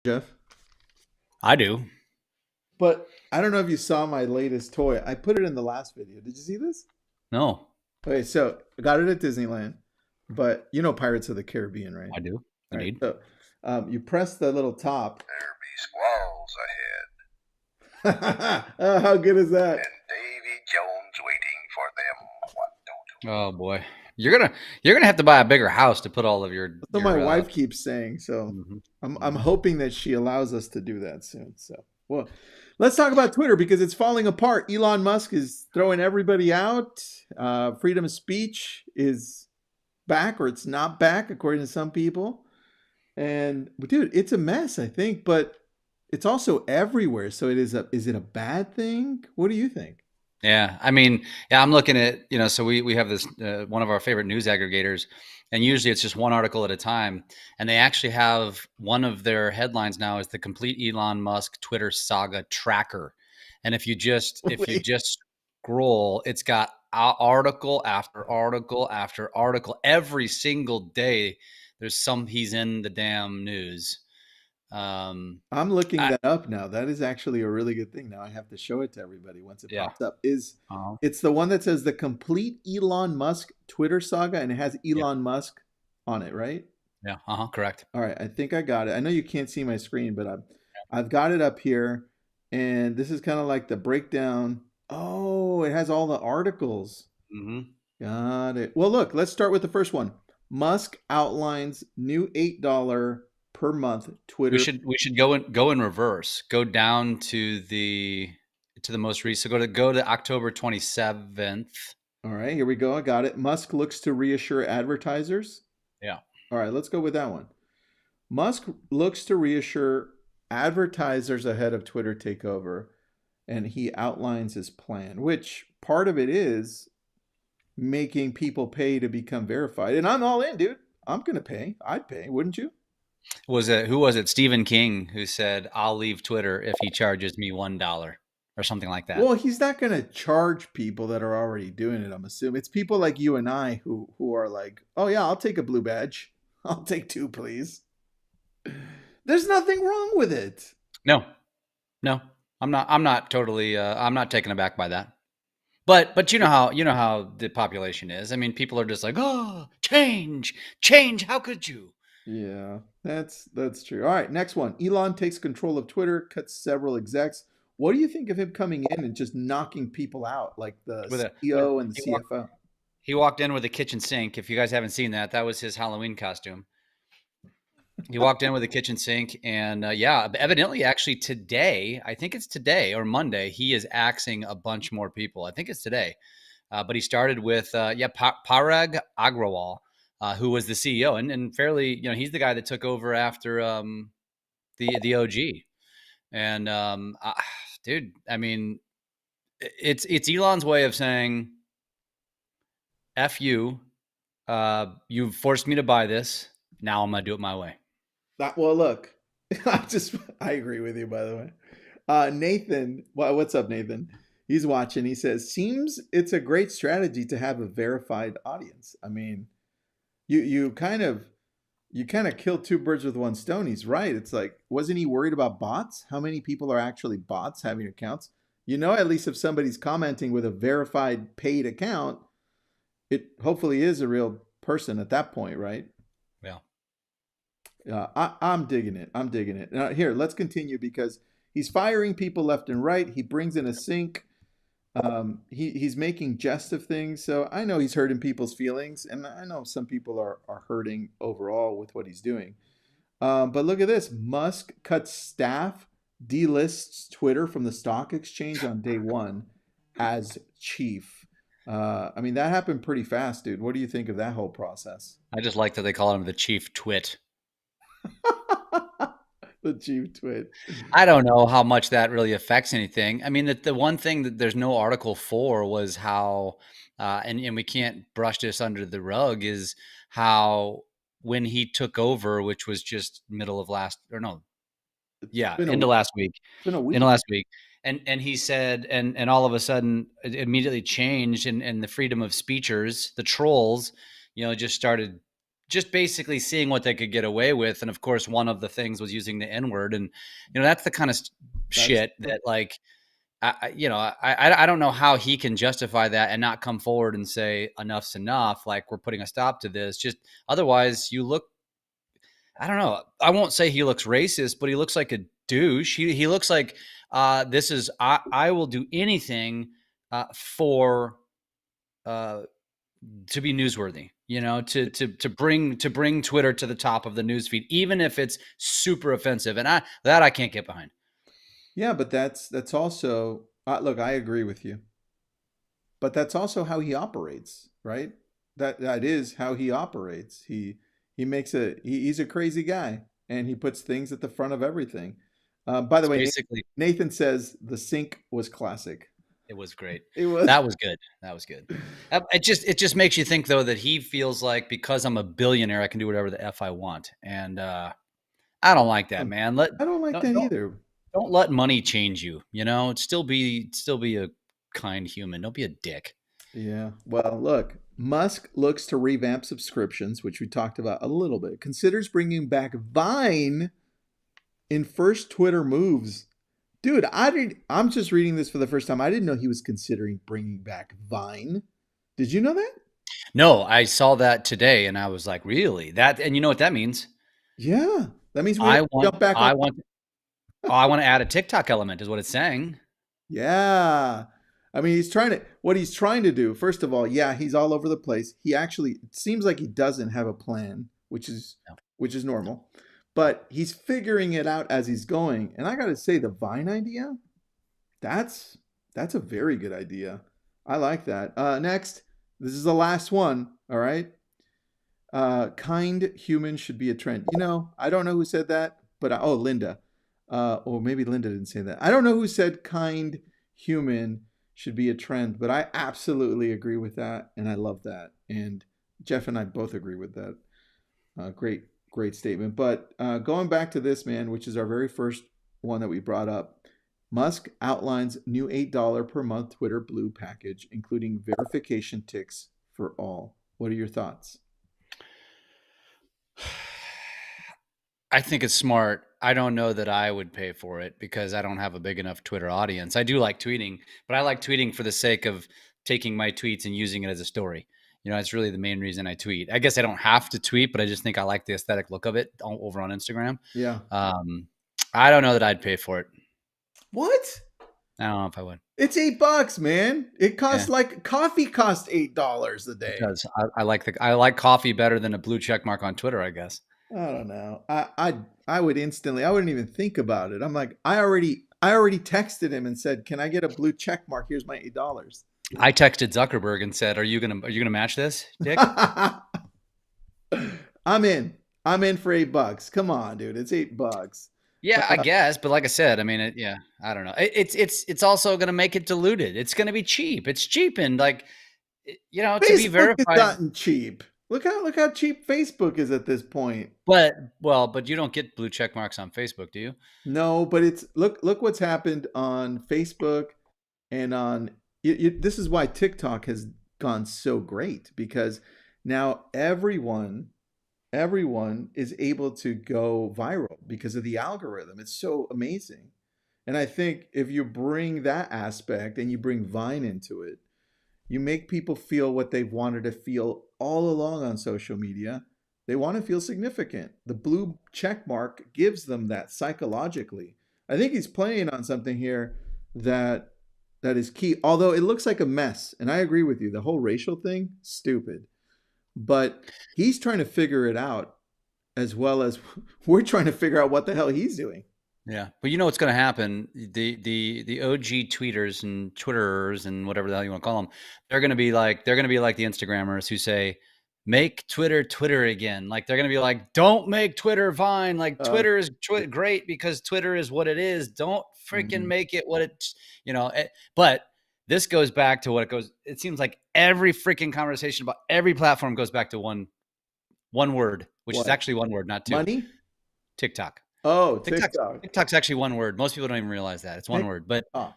Jeff. I do. But I don't know if you saw my latest toy. I put it in the last video. Did you see this? No, Okay, so I got it at Disneyland, but you know Pirates of the Caribbean, right? I do. All right. Indeed. So you press the little top. There be squalls ahead, Oh, how good is that? and Davy Jones waiting for them. What do? Oh boy, you're gonna have to buy a bigger house to put all of your That's what my your. wife keeps saying. So Mhm, I'm mhm. hoping that she allows us to do that soon. So well, let's talk about Twitter because it's falling apart. Elon Musk is throwing everybody out. Freedom of speech is back or it's not back according to some people. And dude, it's a mess, I think, but it's also everywhere. So is it a bad thing? What do you think? Yeah, I mean, yeah, I'm looking at So we have this one of our favorite news aggregators, and usually it's just one article at a time. And they actually have one of their headlines now is the complete Elon Musk Twitter saga tracker. And if you just scroll, it's got article after article after article every single day. There's some he's in the damn news. I'm looking I, that up now. That is actually a really good thing. Now I have to show it to everybody once it yeah. pops up. Is Uh-huh. it's the one that says the complete Elon Musk Twitter saga and it has Yep. Elon Musk on it, right? Yeah. Uh-huh. Correct. All right, I think I got it. I know you can't see my screen, but I've got it up here and this is kind of like the breakdown. Oh, it has all the articles. Hmm. Got it. Well, look, let's start with the first one. Musk outlines new $8 per month We Twitter. should we should go in reverse. Go down to the most recent. So go to October 27th. All right, here we go. I got it. Musk looks to reassure advertisers. Yeah. All right, let's go with that one. Musk looks to reassure advertisers ahead of Twitter takeover, and he outlines his plan, which part of it is making people pay to become verified. And I'm all in, dude. I'm going to pay. I'd pay, wouldn't you? Who was it? Stephen King who said, "I'll leave Twitter if he charges me $1 or something like that." Well, he's not going to charge people that are already doing it. I'm assuming it's people like you and I who are like, "Oh yeah, I'll take a blue badge. I'll take two, please." There's nothing wrong with it. No, no, I'm not totally. I'm not taken aback by that. But you know how the population is. I mean, people are just like, "Oh, change, change. How could you?" Yeah, that's true. All right, next one. Elon takes control of Twitter, cuts several execs. What do you think of him coming in and just knocking people out, like the With a with CEO and the he walked CFO? he walked in with a kitchen sink. If you guys haven't seen that, that was his Halloween costume. He walked in with a kitchen sink, and yeah, evidently, actually today, I think it's today or Monday, he is axing a bunch more people. I think it's today, but he started with Parag Agrawal, who was the CEO, and fairly, he's the guy that took over after the OG, and dude, I mean, it's Elon's way of saying "f you." You've forced me to buy this. Now I'm gonna do it my way. Well, look, I agree with you. By the way, Nathan, what's up, Nathan? He's watching. He says, "Seems it's a great strategy to have a verified audience." I mean, you you kind of you kind of kill two birds with one stone. He's right. It's like, wasn't he worried about bots? How many people are actually bots having accounts? You know, at least if somebody's commenting with a verified paid account, it hopefully is a real person at that point, right? Yeah. I'm digging it. I'm digging it. Now, here, let's continue because he's firing people left and right. He brings in a sink. He's making jest of things. So I know he's hurting people's feelings, and I know some people are hurting overall with what he's doing. But look at this. Musk cuts staff, delists Twitter from the stock exchange on day one as chief. I mean, that happened pretty fast, dude. What do you think of that whole process? I just like that they call him the chief twit. The chief twit. I don't know how much that really affects anything. I mean, the one thing that there's no article for was how, and we can't brush this under the rug, is how when he took over, which was just middle of last, or no, It's yeah, been a into week. last week, It's been a into week. last week, and he said, and all of a sudden it immediately changed, and the freedom of speechers, the trolls, just started just basically seeing what they could get away with. And of course, one of the things was using the N-word. And, that's the kind of shit that like, I don't know how he can justify that and not come forward and say enough's enough. Like, we're putting a stop to this. Just otherwise you look, I don't know. I won't say he looks racist, but he looks like a douche. He looks like this is I will do anything for to be newsworthy. To bring Twitter to the top of the newsfeed, even if it's super offensive, and I can't get behind. Yeah, but that's also look. I agree with you, but that's also how he operates, right? That is how he operates. He makes he's a crazy guy, and he puts things at the front of everything. By the way, Basically, Nathan says the sync was classic. it was great. It was. That was good. That was good. It just makes you think though that he feels like because I'm a billionaire, I can do whatever the F I want. And I don't like that, man. I don't like that either. Don't let money change you. Still be a kind human. Don't be a dick. Yeah. Well, look, Musk looks to revamp subscriptions, which we talked about a little bit. Considers bringing back Vine in first Twitter moves. Dude, I'm just reading this for the first time. I didn't know he was considering bringing back Vine. Did you know that? No, I saw that today, and I was like, really? That? And you know what that means? Yeah, that means we I have to jump back. I want to add a TikTok element, is what it's saying. Yeah. I mean, what he's trying to do, first of all, yeah, he's all over the place. It seems like he doesn't have a plan, which is normal. But he's figuring it out as he's going. And I got to say, the Vine idea, that's a very good idea. I like that. Next, this is the last one. All right. Kind humans should be a trend. I don't know who said that, but Linda. Or maybe Linda didn't say that. I don't know who said kind human should be a trend, but I absolutely agree with that. And I love that. And Jeff and I both agree with that. Great statement. But going back to this, man, which is our very first one that we brought up, Musk outlines new $8 per month Twitter Blue package, including verification ticks for all. What are your thoughts? I think it's smart. I don't know that I would pay for it because I don't have a big enough Twitter audience. I do like tweeting, but I like tweeting for the sake of taking my tweets and using it as a story. It's really the main reason I tweet. I guess I don't have to tweet, but I just think I like the aesthetic look of it over on Instagram. Yeah. I don't know that I'd pay for it. What? I don't know if I would. It's $8, man. It costs like coffee costs $8 a day. Because I like coffee better than a blue check mark on Twitter, I guess. I don't know. I would instantly. I wouldn't even think about it. I'm like, I already texted him and said, "Can I get a blue check mark? Here's my $8." I texted Zuckerberg and said, "Are you gonna match this, Dick?" I'm in. I'm in for $8. Come on, dude. It's $8. Yeah, I guess, but like I said, I mean, I don't know. It's also going to make it diluted. It's going to be cheap. It's cheap and like, to be verified. It's gotten cheap. Look how cheap Facebook is at this point. But you don't get blue check marks on Facebook, do you? No, but it's look what's happened on Facebook and on. This is why TikTok has gone so great, because now everyone is able to go viral because of the algorithm. It's so amazing. And I think if you bring that aspect and you bring Vine into it, you make people feel what they've wanted to feel all along on social media. They want to feel significant. The blue check mark gives them that psychologically. I think he's playing on something here that is key, although it looks like a mess. And I agree with you. The whole racial thing, stupid. But he's trying to figure it out as well as we're trying to figure out what the hell he's doing. Yeah. But you know what's going to happen? The OG tweeters and Twitterers and whatever the hell you want to call them, they're going to be like the Instagrammers who say, make Twitter again. Like they're going to be like, don't make Twitter Vine. Like Twitter is great because Twitter is what it is. Don't freaking make it what it's, but this goes back to it seems like every freaking conversation about every platform goes back to one word, which is actually one word, not two. Money? TikTok. Oh, TikTok. TikTok's actually one word. Most people don't even realize that. It's one word, but I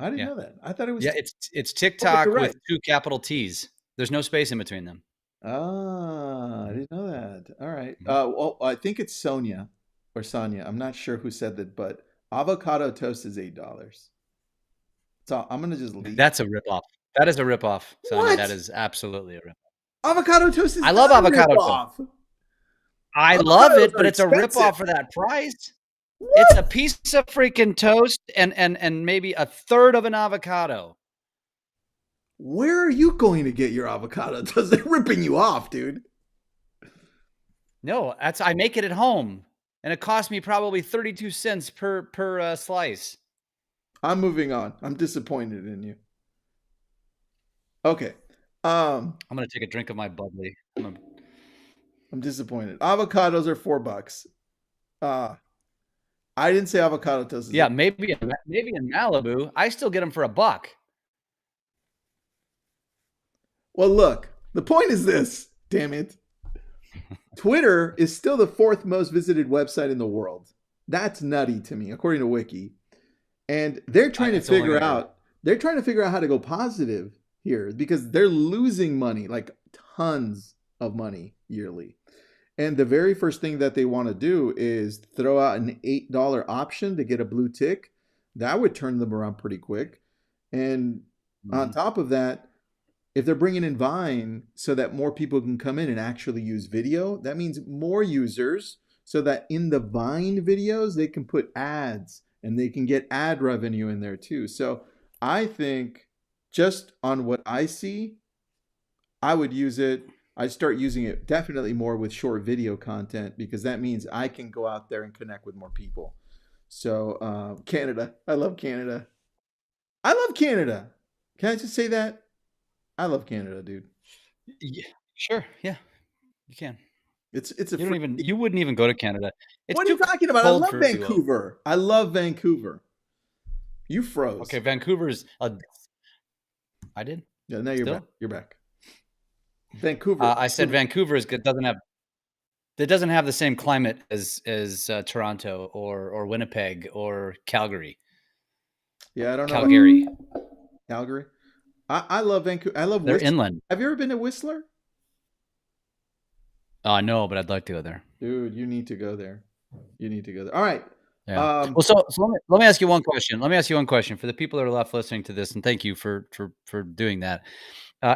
didn't know that. I thought it was. Yeah, it's TikTok with 2 capital T's. There's no space in between them. Ah, I didn't know that. All right. Mhm. Well, I think it's Sonia or Sonia. I'm not sure who said that, but avocado toast is $8. So I'm gonna just leave. That's a ripoff. That is a ripoff, Sonia. That What? is absolutely a ripoff. Avocado toast is I love not a avocado toast. ripoff. I love Avocados it, are but it's a expensive. ripoff for that price. It's a What? piece of freaking toast and maybe a third of an avocado. Where are you going to get your avocado toast? They're ripping you off, dude. No, I make it at home, and it costs me probably 32 cents per slice. I'm moving on. I'm disappointed in you. Okay. I'm gonna take a drink of my bubbly. I'm disappointed. Avocados are $4. Uh I didn't say avocado toast is Yeah, it. maybe in Malibu, I still get them for $1. Well, look, the point is this, damn it. Twitter is still the fourth most visited website in the world. That's nutty to me, according to Wiki. And It's only gonna grow. they're trying to figure out how to go positive here because they're losing money, like tons of money yearly. And the very first thing that they want to do is throw out an $8 option to get a blue tick. That would turn them around pretty quick. And on Mhm. top of that, if they're bringing in Vine so that more people can come in and actually use video, that means more users so that in the Vine videos, they can put ads and they can get ad revenue in there too. So I think just on what I see, I would use it. I'd start using it definitely more with short video content because that means I can go out there and connect with more people. So, Canada. I love Canada. I love Canada. Can I just say that? I love Canada, dude. Yeah, sure. Yeah, you can. It's a free. You wouldn't even go to Canada. It's What are you too talking about? I cold love for you. Vancouver. I love Vancouver. You Okay, froze. Vancouver's I did. Yeah, now you're back. Still? You're back. Vancouver. I said Vancouver doesn't have the same climate as Toronto or Winnipeg or Calgary. Yeah, I don't know about Calgary. Calgary. I love Vancouver. I love They're Whistler. inland. Have you ever been to Whistler? No, but I'd like to go there. Dude, you need to go there. You need to go there. All right. Yeah. Well, so let me ask you one question. Let me ask you one question for the people that are left listening to this, and thank you for doing that.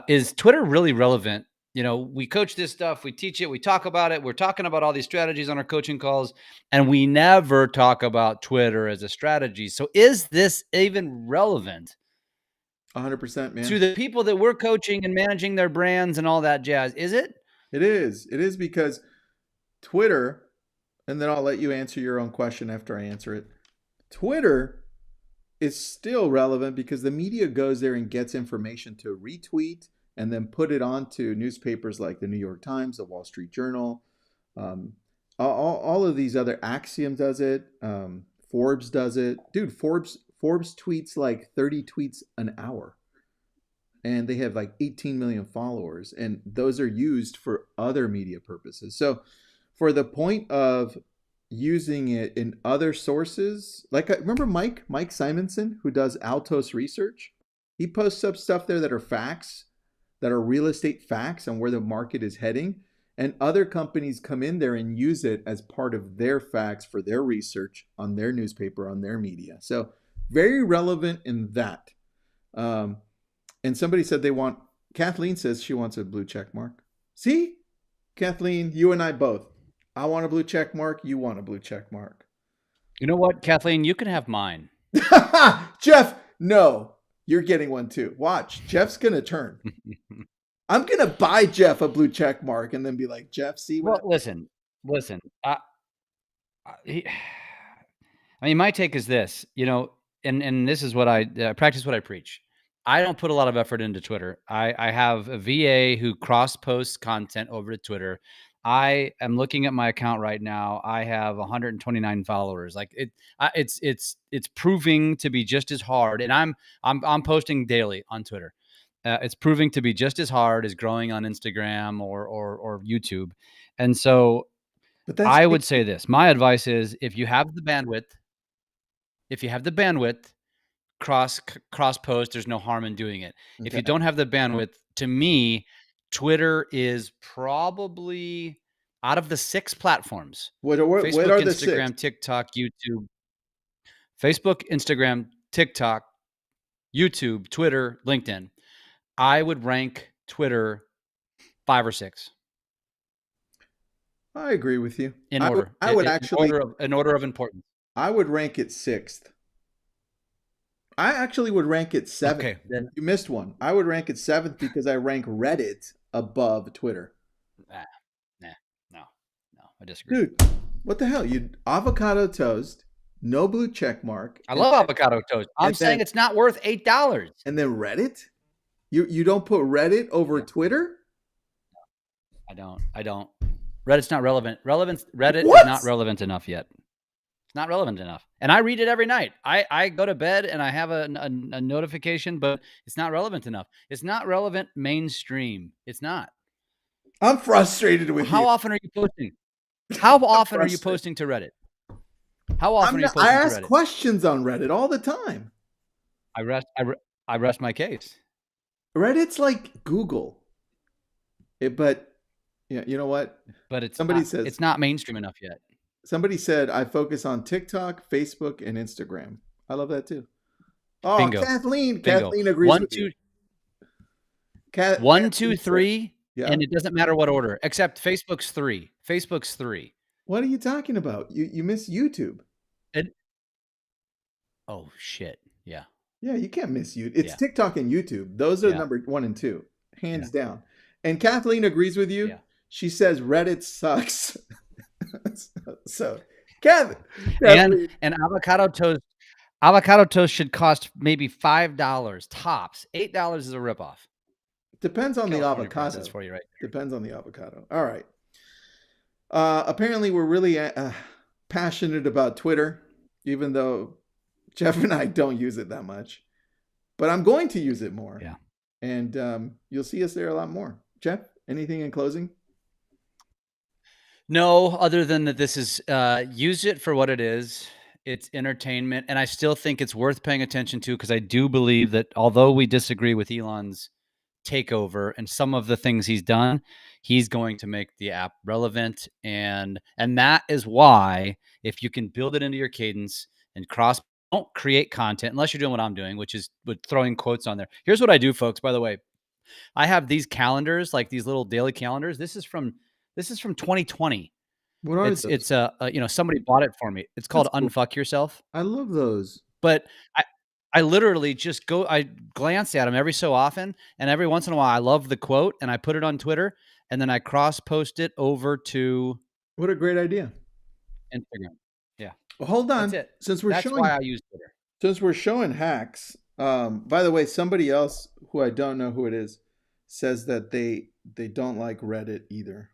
Is Twitter really relevant? You know, we coach this stuff, we teach it, we talk about it. We're talking about all these strategies on our coaching calls, and we never talk about Twitter as a strategy. So, is this even relevant 100%, to man. the people that we're coaching and managing their brands and all that jazz? Is it? It is. It is because Twitter, and then I'll let you answer your own question after I answer it. Twitter is still relevant because the media goes there and gets information to retweet and then put it onto newspapers like the New York Times, the Wall Street Journal. Um, all of these other Axiom does it. Forbes does it. Dude, Forbes tweets like 30 tweets an hour. And they have like 18 million followers. And those are used for other media purposes. So for the point of using it in other sources. Like remember Mike Simonson, who does Altos research? He posts up stuff there that are facts, that are real estate facts on where the market is heading. And other companies come in there and use it as part of their facts for their research on their newspaper, on their media. So very relevant in that. And somebody said Kathleen says she wants a blue check mark. See, Kathleen, you and I both. I want a blue check mark. You want a blue check mark. You know what, Kathleen? You can have mine. Jeff, no, you're getting one too. Watch, Jeff's gonna turn. I'm gonna buy Jeff a blue check mark and then be like, Jeff, see what? Well, listen. I mean, my take is this, you know, and this is what I practice what I preach. I don't put a lot of effort into Twitter. I have a VA who cross posts content over to Twitter. I am looking at my account right now. I have 129 followers. Like it's proving to be just as hard. And I'm posting daily on Twitter. It's proving to be just as hard as growing on Instagram or YouTube. And so But that's I would say this. My advice is if you have the bandwidth, cross post, there's no harm in doing it. If okay. you don't have the bandwidth, to me, Twitter is probably out of the 6 platforms. What are Facebook, the 6? Instagram, TikTok, YouTube. Facebook, Instagram, TikTok, YouTube, Twitter, LinkedIn. I would rank Twitter 5 or 6 I agree with you. in order. I would in actually order of importance. I would rank it 6th. I actually would rank it 7th. Okay, then You missed one. I would rank it 7th because I rank Reddit above Twitter. no, I disagree. Dude, what the hell? You avocado toast, no blue check mark. I love avocado toast. I'm saying it's not worth $8. And then Reddit? You don't put Reddit over Twitter? I don't. Reddit's not relevant. Reddit What? is not relevant enough yet. It's not relevant enough. And I read it every night. I go to bed and I have a notification, but it's not relevant enough. It's not relevant mainstream. It's not. I'm frustrated with you. How often are you posting? How often are you posting to Reddit? How often are you posting to Reddit? I ask questions on Reddit all the time. I rest my case. Reddit's like Google. But yeah, you know what? But says it's not mainstream enough yet. Somebody said I focus on TikTok, Facebook, and Instagram. I love that too. Oh, Bingo. Kathleen Bingo. agrees with you. 1, 2, 3, yeah. And it doesn't matter what order, except Facebook's 3. Facebook's 3. What are you talking about? You miss YouTube. Oh shit! Yeah. Yeah, you can't miss YouTube. It's TikTok and YouTube. Those are number 1 and 2, hands down. And Kathleen agrees with you. Yeah. She says Reddit sucks. So, and avocado toast should cost maybe $5 tops. $8 is a ripoff. Depends on the avocado. For you, right? Depends on the avocado. All right. Apparently, we're really passionate about Twitter, even though Jeff and I don't use it that much. But I'm going to use it more. Yeah. And you'll see us there a lot more. Jeff, anything in closing? No, other than that this is use it for what it is. It's entertainment. And I still think it's worth paying attention to because I do believe that although we disagree with Elon's takeover and some of the things he's done, he's going to make the app relevant. And that is why if you can build it into your cadence and don't create content unless you're doing what I'm doing, which is with throwing quotes on there. Here's what I do, folks. By the way, I have these calendars, like these little daily calendars. This is from 2020. What are those? It's somebody bought it for me. It's called Unfuck Yourself. I love those. But I literally just I glance at them every so often, and every once in a while I love the quote and I put it on Twitter and then I cross post it over to What a great idea. Instagram. Yeah. Well, hold on. That's it. That's why I use Twitter. Since we're showing hacks, by the way, somebody else who I don't know who it is says that they don't like Reddit either.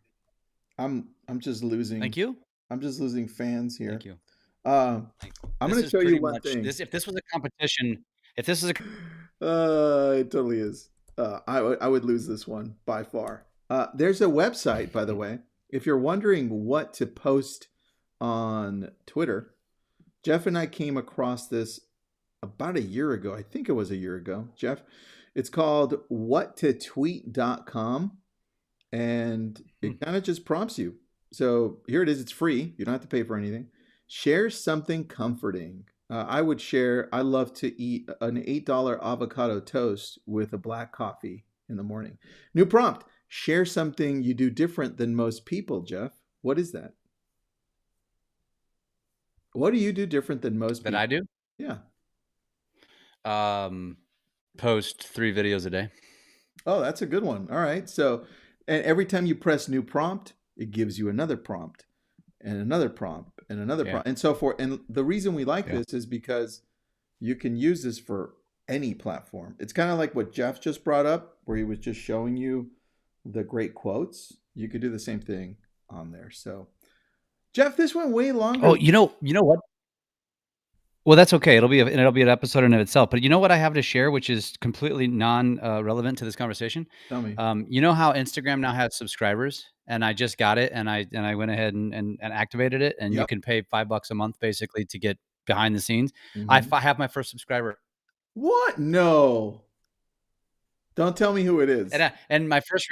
I'm just losing. Thank you. I'm just losing fans here. Thank you. I'm going to show you one thing. If this was a competition, it totally is. I would lose this one by far. There's a website, by the way. If you're wondering what to post on Twitter, Jeff and I came across this about a year ago. I think it was a year ago, Jeff. It's called whattotweet.com, and it kind of just prompts you. So here it is. It's free. You don't have to pay for anything. Share something comforting. I love to eat an $8 avocado toast with a black coffee in the morning. New prompt. Share something you do different than most people, Jeff. What is that? What do you do different than most people? That I do? Yeah. Post 3 videos a day. Oh, that's a good one. All right. So, and every time you press new prompt, it gives you another prompt and another prompt and another prompt and so forth. And the reason we like this is because you can use this for any platform. It's kind of like what Jeff just brought up, where he was just showing you the great quotes. You could do the same thing on there. So, Jeff, this went way longer. Oh, you know what? Well, that's okay. It'll be an episode in of itself. But you know what I have to share, which is completely non-relevant to this conversation? Tell me. You know how Instagram now has subscribers, and I just got it, and I went ahead and activated it, and you can pay $5 a month basically to get behind the scenes. Mm-hmm. I have my first subscriber. What? No. Don't tell me who it is. And my first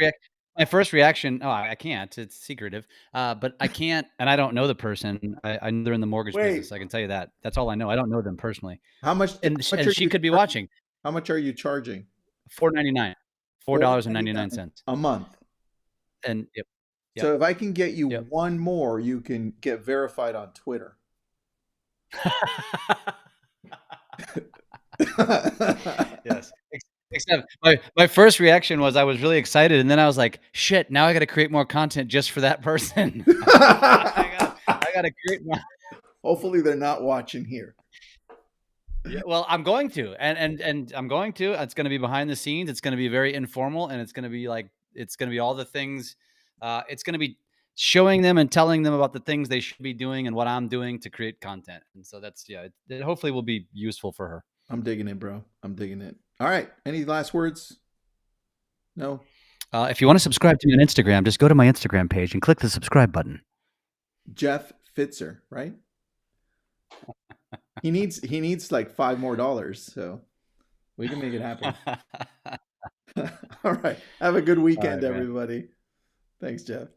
my first reaction, oh, I can't. It's secretive. But I can't, and I don't know the person. I know they're in the mortgage Wait, business. I can tell you that. That's all I know. I don't know them personally. how much? And How much and are she you? could be watching. How much are you charging? $4.99. $4.99. $4.99 a month. And yep. Yep. So if I can get you Yep. one more, you can get verified on Twitter. Yes. Except my first reaction was I was really excited, and then I was like, shit, now I got to create more content just for that person. I gotta create more. Hopefully they're not watching here. Yeah, well, I'm going to, and I'm going to. It's going to be behind the scenes. It's going to be very informal, and it's going to be all the things. It's going to be showing them and telling them about the things they should be doing and what I'm doing to create content. And so that's it hopefully will be useful for her. I'm digging it, bro. I'm digging it. All right. Any last words? No. If you want to subscribe to me on Instagram, just go to my Instagram page and click the subscribe button. Jeff Pfitzer, right? He needs like $5 more, so we can make it happen. All right. Have a good weekend, All right, man. everybody. Thanks, Jeff.